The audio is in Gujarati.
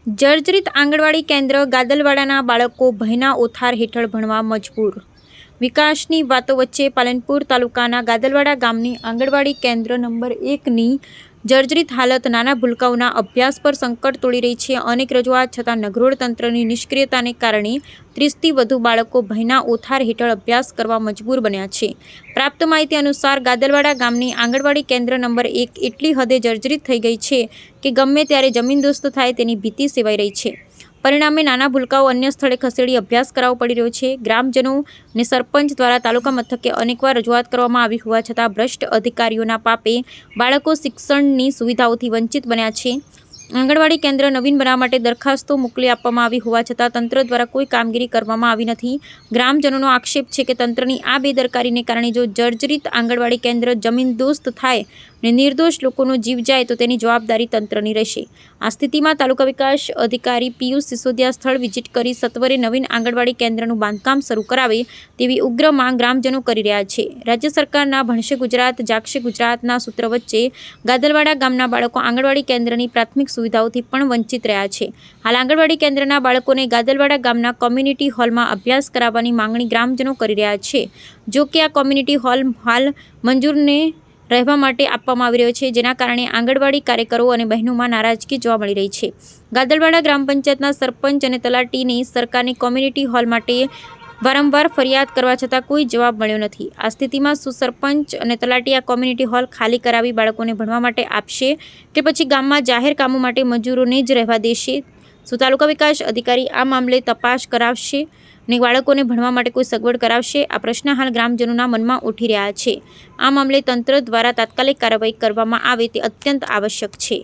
જર્જરિત આંગણવાડી કેન્દ્ર ગાદલવાડાના બાળકો ભયના ઓથાર હેઠળ ભણવા મજબૂર। વિકાસની વાતો વચ્ચે પાલનપુર તાલુકાના ગાદલવાડા ગામની આંગણવાડી કેન્દ્ર નંબર 1ની જર્જરિત હાલત નાના ભૂલકાઓના અભ્યાસ પર સંકટ તોડી રહી છે। અનેક રજૂઆત છતાં નગરોળ તંત્રની નિષ્ક્રિયતાને કારણે 30થી વધુ બાળકો ભયના ઓથાર હેઠળ અભ્યાસ કરવા મજબૂર બન્યા છે। પ્રાપ્ત માહિતી અનુસાર ગાદલવાડા ગામની આંગણવાડી કેન્દ્ર નંબર 1 એટલી હદે જર્જરિત થઈ ગઈ છે કે ગમે ત્યારે જમીનદોસ્ત થાય તેની ભીતિ સેવાઈ રહી છે। પરિણામે નાના ભૂલકાઓ અન્ય સ્થળે ખસેડી અભ્યાસ કરાવવો પડી રહ્યો છે। ગ્રામજનો અને સરપંચ દ્વારા તાલુકા મથકે અનેકવાર રજૂઆત કરવામાં આવી હોવા છતાં ભ્રષ્ટ અધિકારીઓના પાપે બાળકો શિક્ષણની સુવિધાઓથી વંચિત બન્યા છે। આંગણવાડી કેન્દ્ર નવીન બનાવવા માટે દરખાસ્તો મોકલી આપવામાં આવી હોવા છતાં તંત્ર દ્વારા કોઈ કામગીરી કરવામાં આવી નથી। ગ્રામજનોનો આક્ષેપ છે કે તંત્રની આ બેદરકારીને કારણે જો જર્જરિત આંગણવાડી કેન્દ્ર જમીનદોસ્ત થાય અને નિર્દોષ લોકોનો જીવ જાય તો તેની જવાબદારી તંત્રની રહેશે। આ સ્થિતિમાં તાલુકા વિકાસ અધિકારી પિયુષ સિસોદિયા સ્થળ વિઝિટ કરી સત્વરે નવીન આંગણવાડી કેન્દ્રનું બાંધકામ શરૂ કરાવે તેવી ઉગ્ર માંગ ગ્રામજનો કરી રહ્યા છે। રાજ્ય સરકારના ભણશે ગુજરાત જાગશે ગુજરાતના સૂત્ર વચ્ચે ગાદલવાડા ગામના બાળકો આંગણવાડી કેન્દ્રની પ્રાથમિક સુવિધાઓથી પણ વંચિત રહ્યા છે। હાલ આંગણવાડી કેન્દ્રના બાળકોને ગાદલવાડા ગામના કોમ્યુનિટી હોલમાં અભ્યાસ કરાવવાની માંગણી ગ્રામજનો કરી રહ્યા છે। જો કે આ કોમ્યુનિટી હોલ હાલ મંજૂરને રહેવા માટે આપવામાં આવી રહ્યો છે, જેના કારણે આંગણવાડી કાર્યકરો અને બહેનોમાં નારાજગી જોવા મળી રહી છે। ગાદલવાડા ગ્રામ પંચાયતના સરપંચ અને તલાટીની સરકારની કોમ્યુનિટી હોલ માટે વારંવાર ફરિયાદ કરવા છતાં કોઈ જવાબ મળ્યો નથી। આ સ્થિતિમાં શું સરપંચ અને તલાટી આ કોમ્યુનિટી હોલ ખાલી કરાવી બાળકોને ભણવા માટે આપશે કે પછી ગામમાં જાહેર કામો માટે મજૂરોને જ રહેવા દેશે? શું તાલુકા વિકાસ અધિકારી આ મામલે તપાસ કરાવશે અને બાળકોને ભણવા માટે કોઈ સગવડ કરાવશે? આ પ્રશ્ન હાલ ગ્રામજનોના મનમાં ઉઠી રહ્યા છે। આ મામલે તંત્ર દ્વારા તાત્કાલિક કાર્યવાહી કરવામાં આવે તે અત્યંત આવશ્યક છે।